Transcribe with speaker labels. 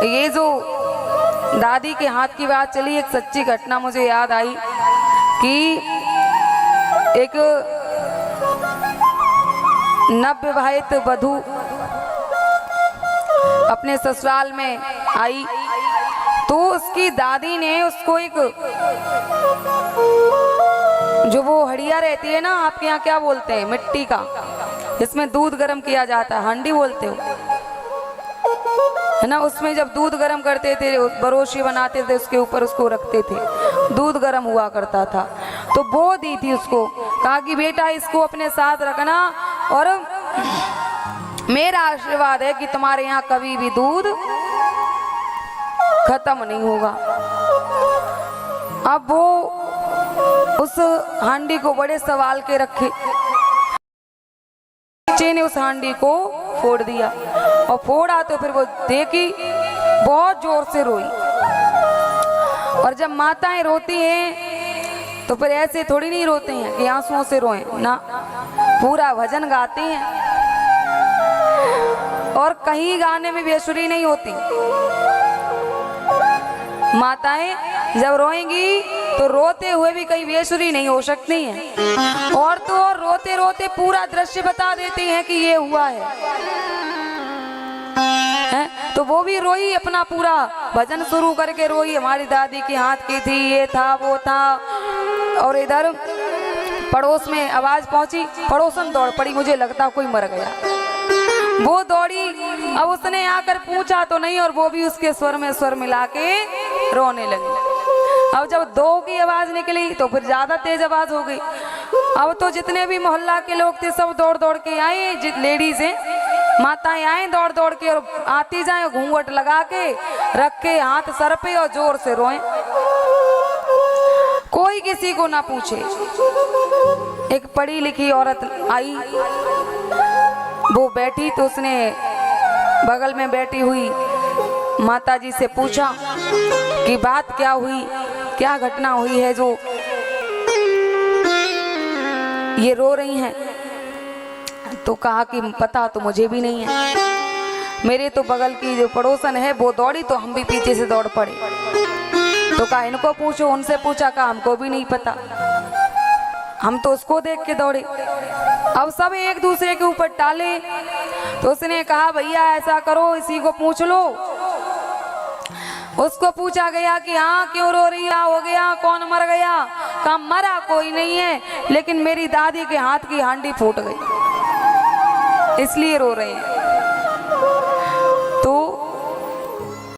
Speaker 1: ये जो दादी के हाथ की बात चली, एक सच्ची घटना मुझे याद आई कि एक नवविवाहित वधू अपने ससुराल में आई तो उसकी दादी ने उसको एक, जो वो हड़िया रहती है ना, आपके यहाँ क्या बोलते हैं, मिट्टी का, इसमें दूध गर्म किया जाता है, हांडी बोलते हो है ना, उसमें जब दूध गर्म करते थे, बरोशी बनाते थे, उसके ऊपर उसको रखते थे, दूध गर्म हुआ करता था। तो वो दी थी उसको, कहा कि बेटा इसको अपने साथ रखना और मेरा आशीर्वाद है कि तुम्हारे यहाँ कभी भी दूध खत्म नहीं होगा। अब वो उस हांडी को बड़े सवाल के रखे, बच्चे ने उस हांडी को फोड़ दिया और फोड़ा तो फिर वो देखी, बहुत जोर से रोई। और जब माताएं रोती हैं तो फिर ऐसे थोड़ी नहीं रोते हैं कि आंसुओं से रोएं ना, पूरा भजन गाते हैं और कहीं गाने में बेसुरी नहीं होती। माताएं जब रोएंगी तो रोते हुए भी कहीं बेसुरी नहीं हो सकती हैं, और तो और रोते रोते पूरा दृश्य बता देती हैं कि ये हुआ है? तो वो भी रोई, अपना पूरा भजन शुरू करके रोई, हमारी दादी के हाथ की थी, ये था वो था। और इधर पड़ोस में आवाज पहुंची, पड़ोसन दौड़ पड़ी, मुझे लगता कोई मर गया। वो दौड़ी, अब उसने आकर पूछा तो नहीं, और वो भी उसके स्वर में स्वर मिला के रोने लगी। अब जब दो की आवाज निकली तो फिर ज्यादा तेज आवाज हो गई। अब तो जितने भी मोहल्ला के लोग थे सब दौड़ दौड़ के आए, लेडीज हैं, माताएं आए दौड़ दौड़ के, और आती जाए घूंघट लगा के रख के हाथ सर पे और जोर से रोए, कोई किसी को ना पूछे। एक पढ़ी लिखी औरत आई, वो बैठी तो उसने बगल में बैठी हुई माताजी से पूछा कि बात क्या हुई, क्या घटना हुई है जो ये रो रही हैं। तो कहा कि पता तो मुझे भी नहीं है, मेरे तो बगल की जो पड़ोसन है वो दौड़ी तो हम भी पीछे से दौड़ पड़े। तो कहा इनको पूछो, उनसे पूछा, कहा हमको भी नहीं पता, हम तो उसको देख के दौड़े। अब सब एक दूसरे के ऊपर टाले, तो उसने कहा भैया ऐसा करो, इसी को पूछ लो। उसको पूछा गया कि हाँ क्यों रो रही है, हो गया, कौन मर गया? कहा मरा कोई नहीं है, लेकिन मेरी दादी के हाथ की हांडी फूट गई, इसलिए रो रहे हैं।